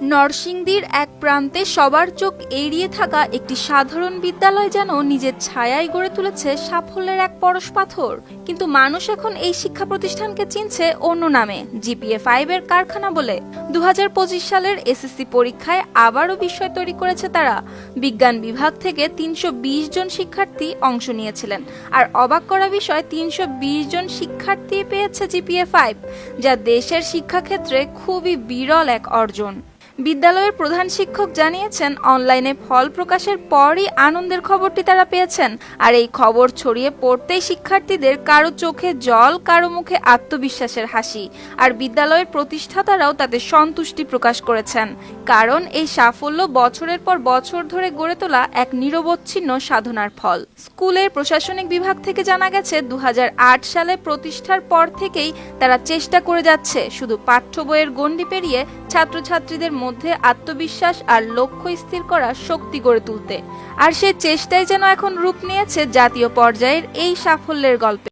নরসিংদীর এক প্রান্তে সবার চোখ এড়িয়ে থাকা একটি সাধারণ বিদ্যালয় যেন নিজের ছায়ায় গড়ে তুলেছে সাফল্যের এক পরশ পাথর। কিন্তু মানুষ এখন এই শিক্ষা প্রতিষ্ঠানকে চিনছে অন্য নামে, জিপিএ-5 এর কারখানা বলে। 2025 সালের এসএসসি পরীক্ষায় আবারও বিস্ময় তৈরি করেছে তারা। বিজ্ঞান বিভাগ থেকে 320 জন শিক্ষার্থী অংশ নিয়েছিলেন, আর অবাক করা বিষয় 320 জন শিক্ষার্থী পেয়েছে জিপিএ-5, যা দেশের শিক্ষাক্ষেত্রে খুবই বিরল এক অর্জন। বিদ্যালয়ের প্রধান শিক্ষক জানিয়েছেন, অনলাইনে ফল প্রকাশের পরই আনন্দের খবরটি তারা পেয়েছেন। আর এই খবর ছড়িয়ে পড়তেই শিক্ষার্থীদের কারো চোখে জল, কারো মুখে আত্মবিশ্বাসের হাসি। আর বিদ্যালয়ের প্রতিষ্ঠাতারাও তাতে সন্তুষ্টি প্রকাশ করেছেন, কারণ এই সাফল্য বছরের পর বছর ধরে গড়ে তোলা এক নিরবচ্ছিন্ন সাধনার ফল। স্কুলের প্রশাসনিক বিভাগ থেকে জানা গেছে, 2008 সালে প্রতিষ্ঠার পর থেকেই তারা চেষ্টা করে যাচ্ছে শুধু পাঠ্য বইয়ের গণ্ডি পেরিয়ে ছাত্রছাত্রীদের মধ্যে আত্মবিশ্বাস আর লক্ষ্য স্থির করার শক্তি গড়ে তুলতে। আর সেই চেষ্টাই যেন এখন রূপ নিয়েছে জাতীয় পর্যায়ের এই সাফল্যের গল্পে।